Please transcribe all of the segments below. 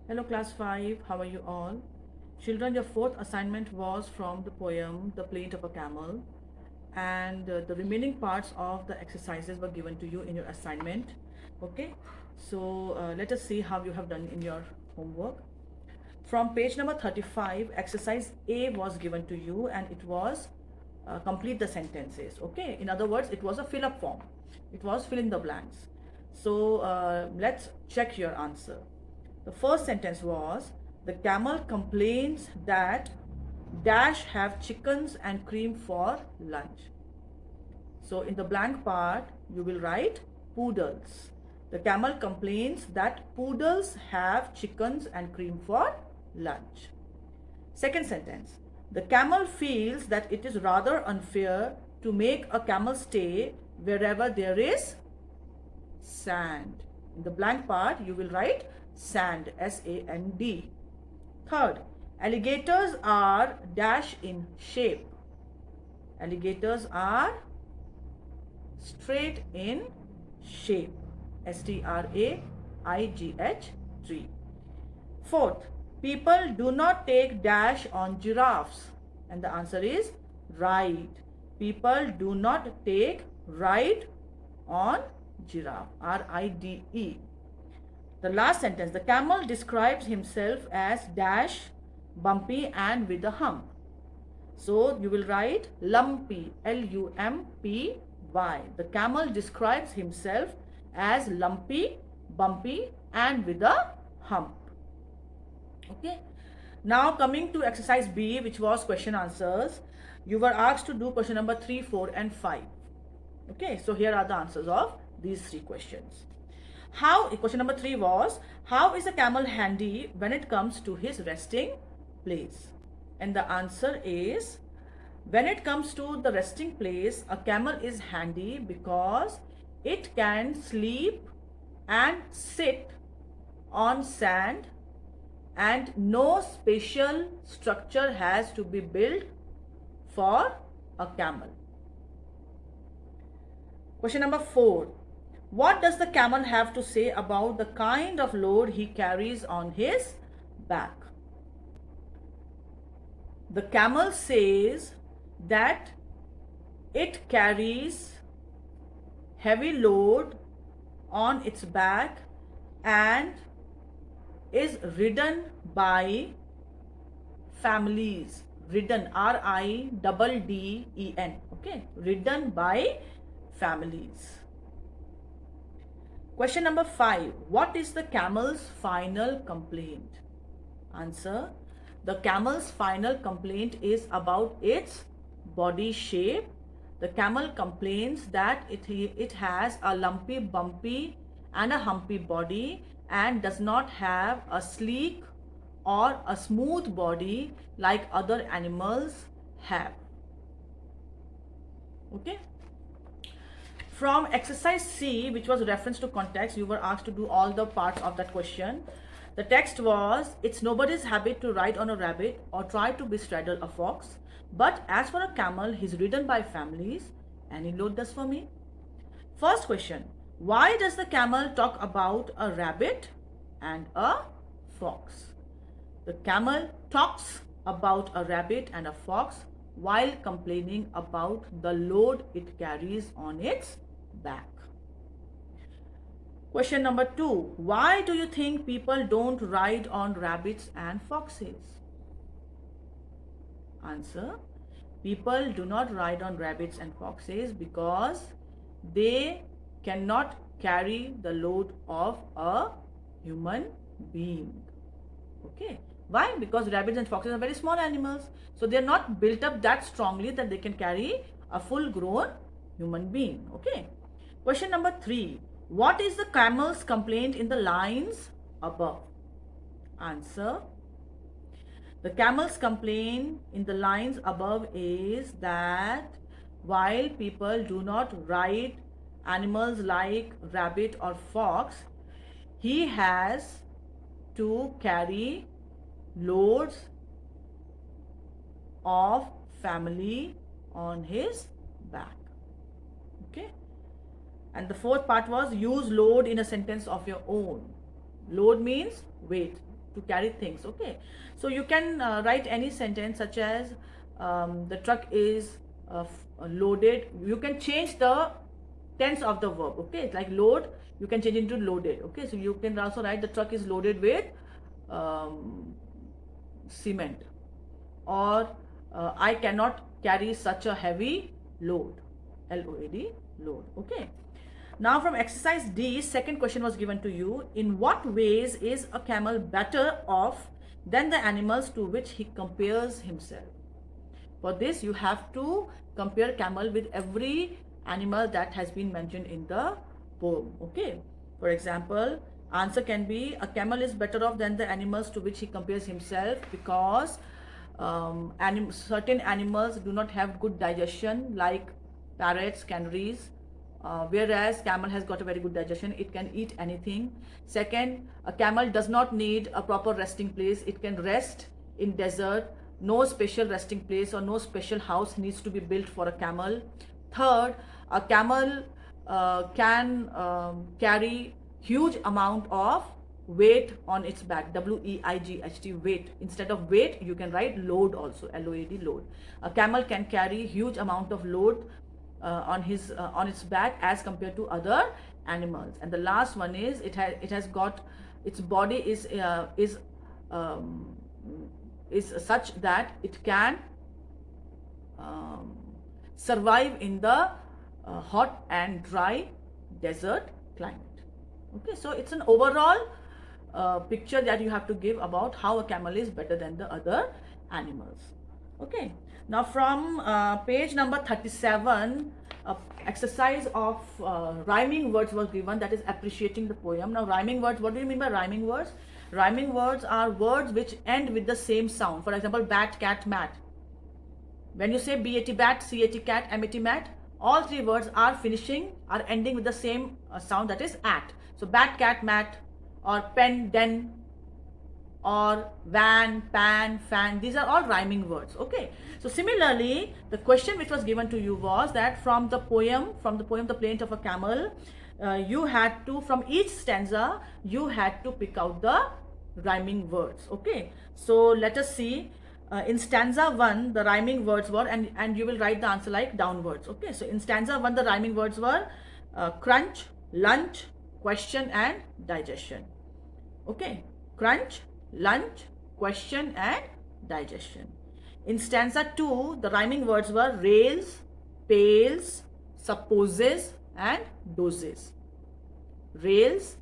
Hello class 5, how are you all? Children, your fourth assignment was from the poem The Plaint of a Camel, and the remaining parts of the exercises were given to you in your assignment. Okay, so let us see how you have done in your homework. From page number 35, exercise A was given to you, and it was complete the sentences. Okay, in other words, it was a fill up form, it was fill in the blanks. So let's check your answer. The first sentence was, the camel complains that dash have chickens and cream for lunch. So in the blank part, you will write poodles. The camel complains that poodles have chickens and cream for lunch. Second sentence, the camel feels that it is rather unfair to make a camel stay wherever there is sand. In the blank part, you will write sand, S-A-N-D. Third, alligators are dash in shape. Alligators are straight in shape, S-T-R-A-I-G-H-T. Fourth, people do not take dash on giraffes. And the answer is ride. People do not take ride on giraffe, R-I-D-E. The last sentence, the camel describes himself as dash, bumpy and with a hump. So you will write lumpy, L-U-M-P-Y. The camel describes himself as lumpy, bumpy and with a hump. Okay. Now coming to exercise B, which was question answers. You were asked to do question number 3, 4 and 5. Okay, so here are the answers of these 3 questions. Question number 3 was, how is a camel handy when it comes to his resting place? And the answer is, when it comes to the resting place, a camel is handy because it can sleep and sit on sand, and no special structure has to be built for a camel. Question number 4. What does the camel have to say about the kind of load he carries on his back? The camel says that it carries heavy load on its back and is ridden by families. Ridden, R-I-D-D-E-N. Okay, ridden by families. Question number 5. What is the camel's final complaint? Answer. The camel's final complaint is about its body shape. The camel complains that it has a lumpy, bumpy and a humpy body and does not have a sleek or a smooth body like other animals have. Okay. From exercise C, which was reference to context, you were asked to do all the parts of that question. The text was, it's nobody's habit to ride on a rabbit or try to bestraddle a fox. But as for a camel, he's ridden by families. Any load does for me? First question, why does the camel talk about a rabbit and a fox? The camel talks about a rabbit and a fox while complaining about the load it carries on its back. Question number 2. Why do you think people don't ride on rabbits and foxes? Answer. People do not ride on rabbits and foxes because they cannot carry the load of a human being. Okay. Why? Because rabbits and foxes are very small animals. So they are not built up that strongly that they can carry a full grown human being. Okay. Question number 3. What is the camel's complaint in the lines above? Answer. The camel's complaint in the lines above is that while people do not ride animals like rabbit or fox, he has to carry loads of family on his back. Okay. And the fourth part was, use load in a sentence of your own. Load means weight. to carry things. Okay, so you can write any sentence such as the truck is loaded. You can change the tense of the verb. Okay, like load, you can change into loaded. Okay, so you can also write the truck is loaded with cement, or I cannot carry such a heavy load, LOAD, load. Okay, now from exercise D, second question was given to you. In what ways is a camel better off than the animals to which he compares himself? For this, you have to compare camel with every animal that has been mentioned in the poem. Okay, for example, answer can be a camel is better off than the animals to which he compares himself because certain animals do not have good digestion, like parrots, canaries, whereas camel has got a very good digestion. It can eat anything. Second, a camel does not need a proper resting place. It can rest in desert. No special resting place or no special house needs to be built for a camel. Third, a camel can carry huge amount of weight on its back, W-E-I-G-H-T, weight. Instead of weight, you can write load also, L-O-A-D, load. A camel can carry huge amount of load on its back as compared to other animals. And the last one is it has got, its body is such that it can survive in the hot and dry desert climate. Okay, so it's an overall picture that you have to give about how a camel is better than the other animals. Okay, now from page number 37, exercise of rhyming words was given, that is appreciating the poem. Now rhyming words, what do you mean by rhyming words? Rhyming words are words which end with the same sound. For example, bat, cat, mat. When you say bat, bat, cat, cat, mat, all three words are ending with the same sound, that is at. So bat, cat, mat, or pen, den, or van, pan, fan, these are all rhyming words. Okay, so similarly, the question which was given to you was that from the poem The Plaint of a Camel, you had to, from each stanza, you had to pick out the rhyming words. Okay, so let us see. In stanza 1, the rhyming words were, and you will write the answer like downwards. Okay, so in stanza 1, the rhyming words were crunch, lunch, question, and digestion. Okay, crunch, lunch, question, and digestion. In stanza 2, the rhyming words were rails, pails, supposes, and doses. Rails,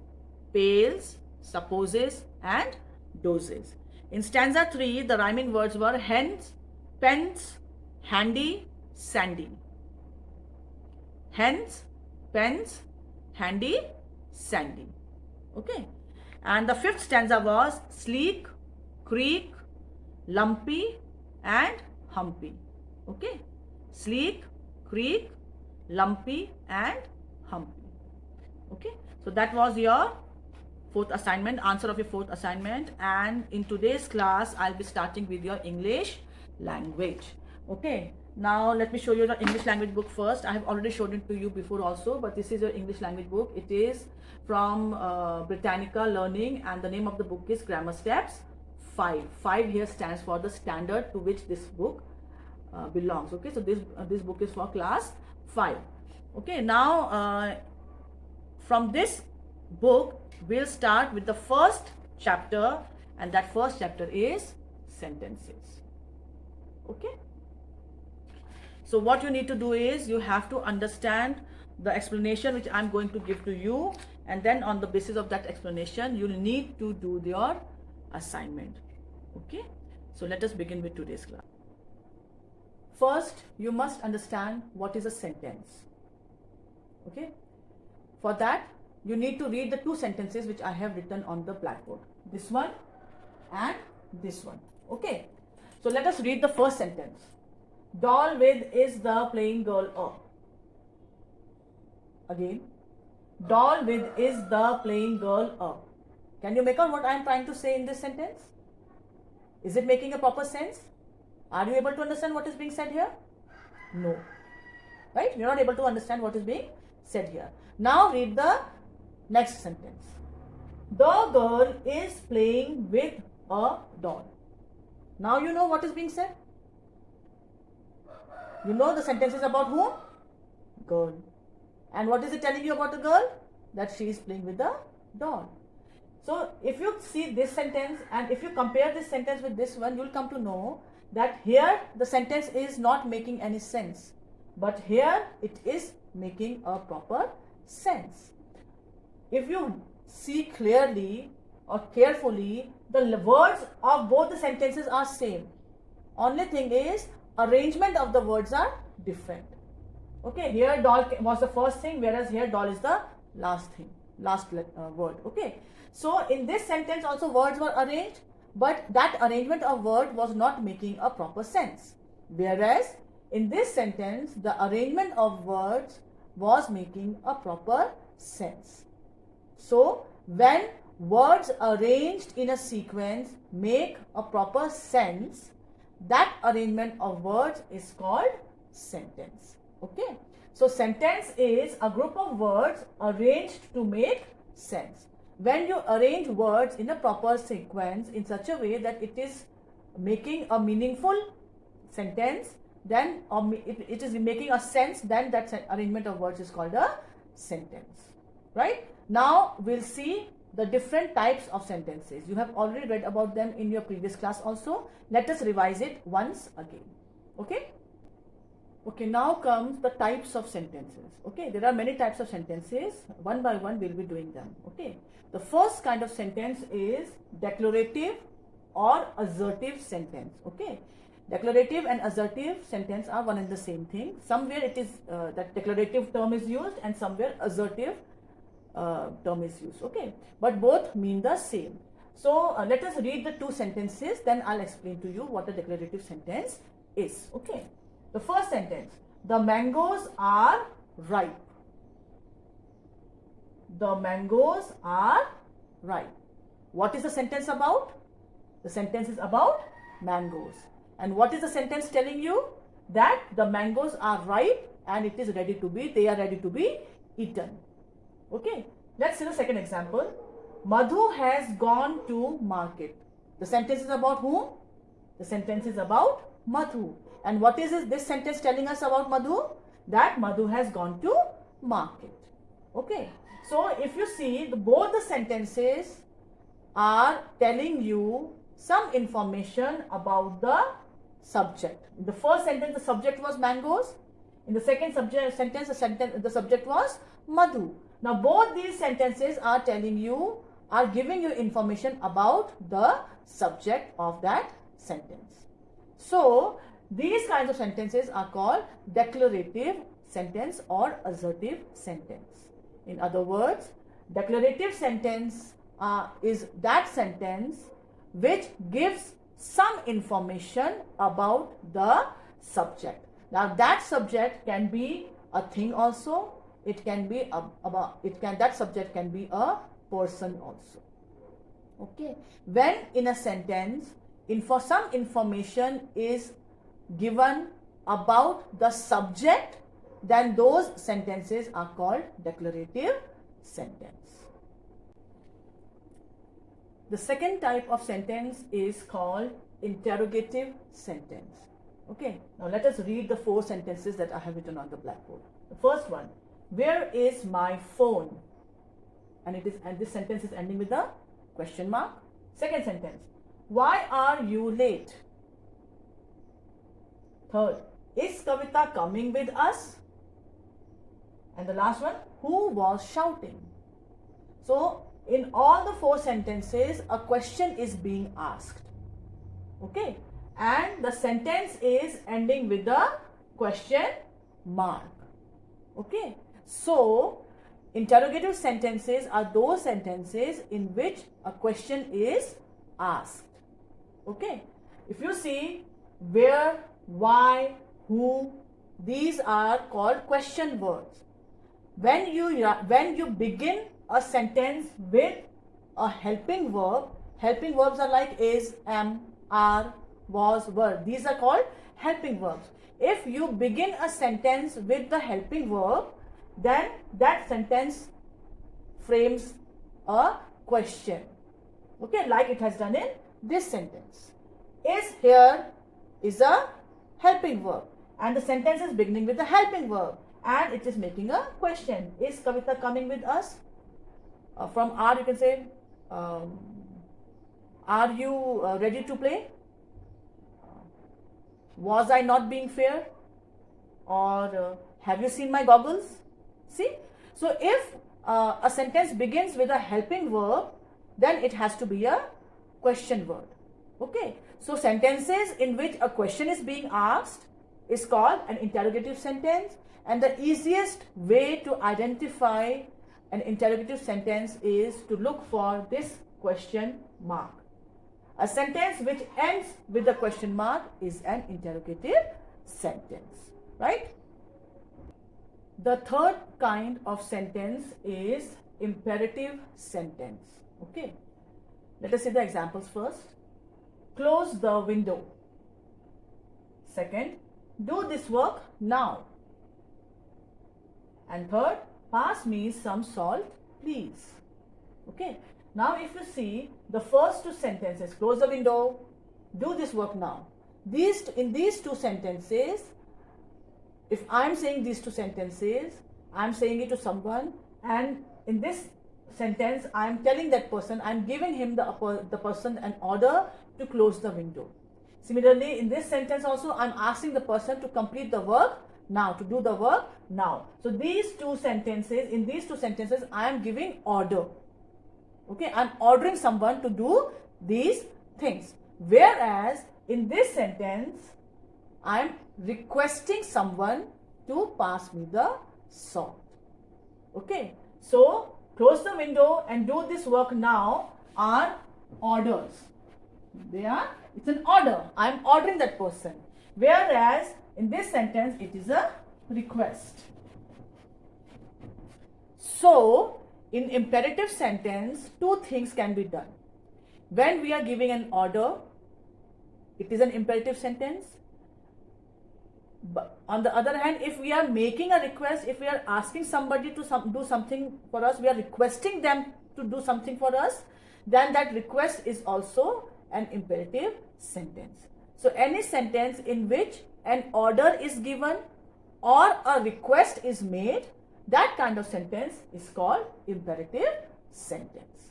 pails, supposes, and doses. In stanza 3, the rhyming words were hens, pens, handy, sandy. Hens, pens, handy, sandy. Okay. And the fifth stanza was sleek, creak, lumpy, and humpy. Okay. Sleek, creak, lumpy, and humpy. Okay. So that was your fourth assignment, answer of your fourth assignment. And in today's class, I'll be starting with your English language. Okay. Now let me show you the English language book first. I have already showed it to you before also, but this is your English language book. It is from Britannica Learning, and the name of the book is Grammar Steps 5. 5 here stands for the standard to which this book belongs. Okay, so this book is for class 5. Okay, now from this book we'll start with the first chapter, and that first chapter is sentences. Okay, so what you need to do is you have to understand the explanation which I'm going to give to you, and then on the basis of that explanation you'll need to do your assignment. Okay, so let us begin with today's class. First, you must understand what is a sentence. Okay, for that you need to read the two sentences which I have written on the blackboard, this one and this one. Okay, so let us read the first sentence. Doll with is the playing girl of. Again, doll with is the playing girl of. Can you make out what I am trying to say in this sentence? Is it making a proper sense? Are you able to understand what is being said here? No. Right? You are not able to understand what is being said here. Now read the next sentence. The girl is playing with a doll. Now you know what is being said. You know the sentence is about whom? Girl. And what is it telling you about the girl? That she is playing with the doll. So if you see this sentence and if you compare this sentence with this one, you will come to know that here the sentence is not making any sense. But here it is making a proper sense. If you see clearly or carefully, the words of both the sentences are same. Only thing is arrangement of the words are different. Okay, here doll was the first thing, whereas here doll is the last thing, last word. Okay, so in this sentence also words were arranged, but that arrangement of word was not making a proper sense. Whereas in this sentence, the arrangement of words was making a proper sense. So when words arranged in a sequence make a proper sense, that arrangement of words is called sentence. Okay, so sentence is a group of words arranged to make sense. When you arrange words in a proper sequence in such a way that it is making a meaningful sentence, then it is making a sense, then that arrangement of words is called a sentence. Right? Now we'll see the different types of sentences. You have already read about them in your previous class also. Let us revise it once again. Okay? Okay, now comes the types of sentences. Okay, there are many types of sentences. One by one we'll be doing them. Okay, the first kind of sentence is declarative or assertive sentence. Okay, declarative and assertive sentence are one and the same thing. Somewhere it is that declarative term is used and somewhere assertive term is used. Okay, but both mean the same. So let us read the two sentences, then I'll explain to you what a declarative sentence is. Okay, the first sentence: the mangoes are ripe. The mangoes are ripe. What is the sentence about? The sentence is about mangoes. And what is the sentence telling you? That the mangoes are ripe and it is ready to be, they are ready to be eaten. Okay, let's see the second example. Madhu has gone to market. The sentence is about whom? The sentence is about Madhu. And what is this sentence telling us about Madhu? That Madhu has gone to market. Okay, so if you see, both the sentences are telling you some information about the subject. In the first sentence, the subject was mangoes. In the second sentence, the subject was Madhu. Now, both these sentences are telling you, are giving you information about the subject of that sentence. So, these kinds of sentences are called declarative sentence or assertive sentence. In other words, declarative sentence is that sentence which gives some information about the subject. Now, that subject can be a thing also. It can be that subject can be a person also. Okay, when in a sentence some information is given about the subject, then those sentences are called declarative sentence. The second type of sentence is called interrogative sentence. Okay, now let us read the 4 sentences that I have written on the blackboard. The first one: where is my phone? And this sentence is ending with a question mark. Second sentence: why are you late? Third: is Kavita coming with us? And the last one: who was shouting? So in all the 4 sentences, a question is being asked. Okay, and the sentence is ending with a question mark. Okay, so interrogative sentences are those sentences in which a question is asked. Okay, if you see, where, why, who, these are called question words. When you begin a sentence with a helping verb, helping verbs are like is, am, are, was, were. These are called helping verbs. If you begin a sentence with the helping verb, then that sentence frames a question. Okay, like it has done in this sentence. Is here is a helping verb, and the sentence is beginning with the helping verb, and it is making a question. Is Kavita coming with us? From R you can say, are you ready to play? Was I not being fair? Or have you seen my goggles? See? So if a sentence begins with a helping verb, then it has to be a question word. Okay. So sentences in which a question is being asked is called an interrogative sentence, and the easiest way to identify an interrogative sentence is to look for this question mark. A sentence which ends with a question mark is an interrogative sentence, right? The third kind of sentence is imperative sentence. Okay. Let us see the examples first. Close the window. Second, do this work now. And third, pass me some salt, please. Okay. Now if you see the first two sentences, close the window, do this work now. In these two sentences, if I am saying these two sentences, I am saying it to someone, and in this sentence I am telling that person, I am giving him the person an order to close the window. Similarly, in this sentence also I am asking the person to complete the work now, to do the work now. So these two sentences, in these two sentences I am giving order. Okay, I am ordering someone to do these things. Whereas in this sentence I am requesting someone to pass me the salt. Okay, so close the window and do this work now are orders. It's an order. I am ordering that person. Whereas in this sentence it is a request. So in imperative sentence, two things can be done. When we are giving an order, it is an imperative sentence. But on the other hand, if we are making a request, if we are asking somebody to do something for us, we are requesting them to do something for us, then that request is also an imperative sentence. So any sentence in which an order is given or a request is made, that kind of sentence is called imperative sentence.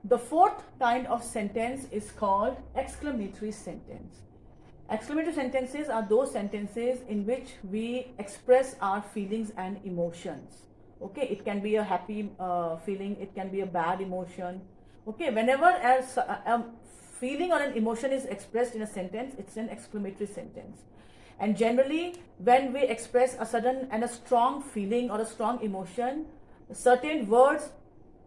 The fourth kind of sentence is called exclamatory sentence. Exclamatory sentences are those sentences in which we express our feelings and emotions. Okay, it can be a happy feeling, it can be a bad emotion. Okay, whenever a feeling or an emotion is expressed in a sentence, it's an exclamatory sentence. And generally, when we express a sudden and a strong feeling or a strong emotion, certain words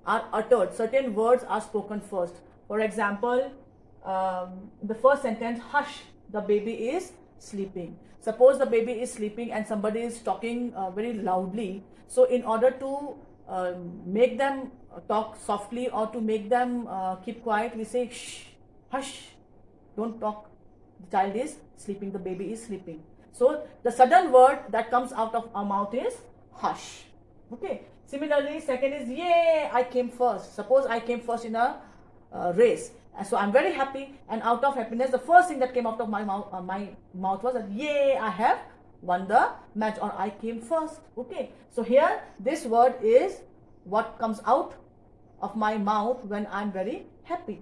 are uttered, certain words are spoken first. For example, the first sentence, hush, the baby is sleeping. Suppose the baby is sleeping and somebody is talking very loudly. So in order to make them talk softly or to make them keep quiet, we say shh, hush, don't talk. The child is sleeping, the baby is sleeping. So the sudden word that comes out of our mouth is hush. Okay. Similarly, second is yay, I came first. Suppose I came first in a race. And so I'm very happy, and out of happiness, the first thing that came out of my mouth was that yay, I have won the match, or I came first. Okay. So here this word is what comes out of my mouth when I'm very happy.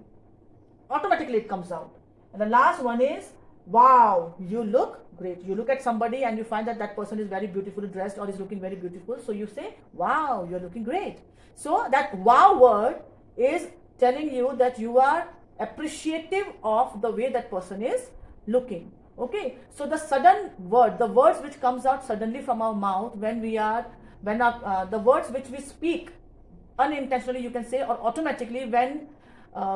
Automatically it comes out. And the last one is wow, you look great. You look at somebody and you find that that person is very beautifully dressed or is looking very beautiful. So you say, wow, you're looking great. So that wow word is telling you that you are appreciative of the way that person is looking. Okay. So the sudden word, the words which comes out suddenly from our mouth the words which we speak unintentionally, you can say, or automatically when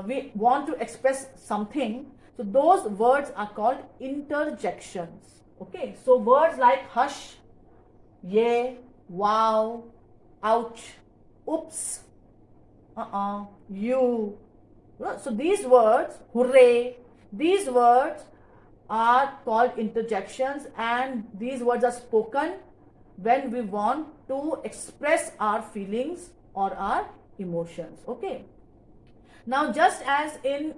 we want to express something, so those words are called interjections. Okay, so words like hush, yay, wow, ouch, oops, you. So these words, hooray, these words are called interjections, and these words are spoken when we want to express our feelings or our emotions. Okay. Now, just as in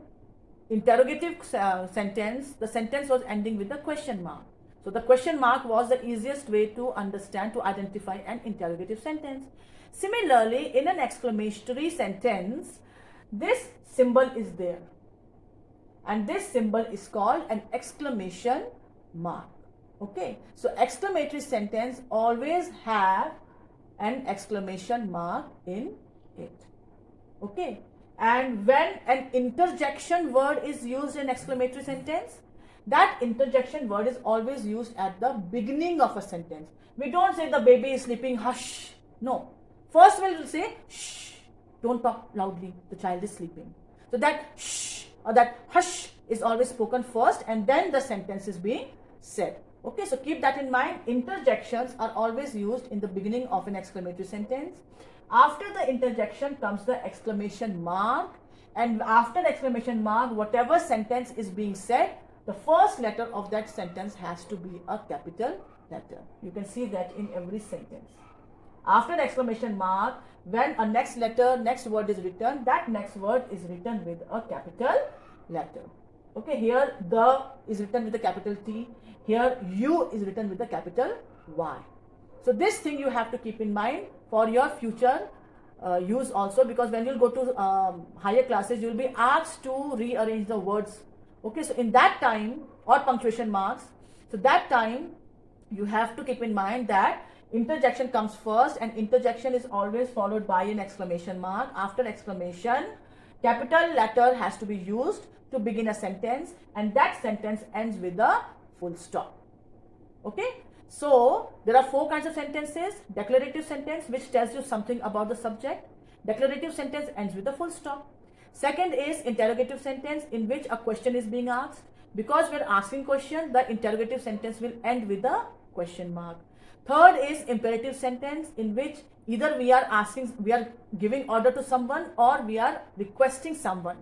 interrogative sentence, the sentence was ending with a question mark. So the question mark was the easiest way to understand, to identify an interrogative sentence. Similarly, in an exclamatory sentence, this symbol is there, and this symbol is called an exclamation mark. Okay, so exclamatory sentence always have an exclamation mark in it. Okay, and when an interjection word is used in exclamatory sentence, that interjection word is always used at the beginning of a sentence. We don't say the baby is sleeping, hush. No, first we will say shh, don't talk loudly, the child is sleeping. So that shh or that hush is always spoken first, and then the sentence is being said. Okay, so keep that in mind. Interjections are always used in the beginning of an exclamatory sentence. After the interjection comes the exclamation mark, and after the exclamation mark, whatever sentence is being said, the first letter of that sentence has to be a capital letter. You can see that in every sentence. After the exclamation mark, when a next word is written, that next word is written with a capital letter. Okay, here the is written with a capital T, here U is written with a capital Y. So this thing you have to keep in mind for your future use also, because when you go to higher classes, you will be asked to rearrange the words. Okay, so in that time, or punctuation marks, so that time you have to keep in mind that interjection comes first, and interjection is always followed by an exclamation mark. After exclamation, capital letter has to be used to begin a sentence, and that sentence ends with a full stop. Okay, so there are 4 kinds of sentences. Declarative sentence, which tells you something about the subject. Declarative sentence ends with a full stop. Second is interrogative sentence, in which a question is being asked. Because we are asking question, the interrogative sentence will end with a question mark. Third is imperative sentence, in which either we are giving order to someone, or we are requesting someone.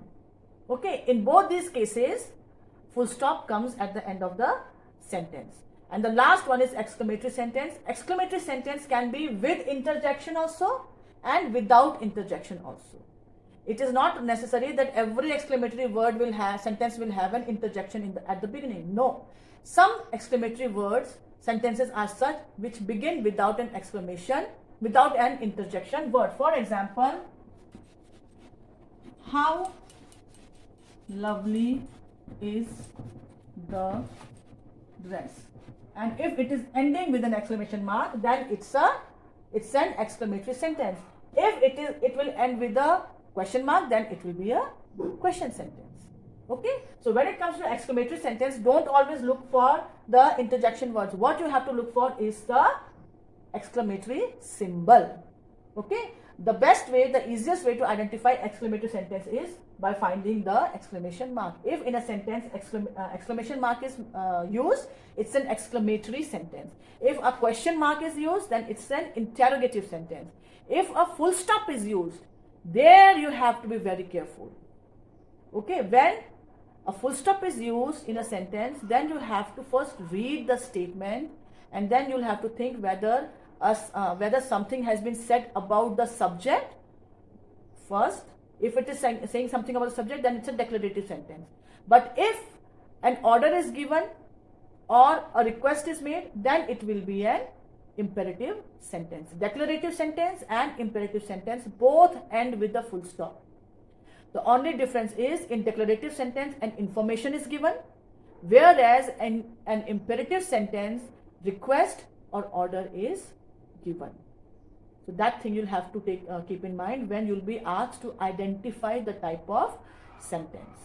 Okay, in both these cases, full stop comes at the end of the sentence. And the last one is exclamatory sentence. Exclamatory sentence can be with interjection also and without interjection also. It is not necessary that every exclamatory word sentence will have an interjection at the beginning. No, some exclamatory words, sentences are such which begin without an exclamation, without an interjection word. For example, how lovely is the dress. And if it is ending with an exclamation mark, then it's an exclamatory sentence. If it will end with a question mark, then it will be a question sentence. Okay, so when it comes to exclamatory sentence, don't always look for the interjection words. What you have to look for is the exclamatory symbol. Okay, the best way, the easiest way to identify exclamatory sentence is by finding the exclamation mark. If in a sentence exclamation mark is used, it's an exclamatory sentence. If a question mark is used, then it's an interrogative sentence. If a full stop is used, there you have to be very careful. Okay, when a full stop is used in a sentence, then you have to first read the statement, and then you'll have to think whether something has been said about the subject first. If it is saying something about the subject, then it's a declarative sentence. But if an order is given or a request is made, then it will be an imperative sentence. Declarative sentence and imperative sentence both end with a full stop. The only difference is, in declarative sentence an information is given, whereas in an imperative sentence request or order is given. So that thing you'll have to keep in mind when you'll be asked to identify the type of sentence.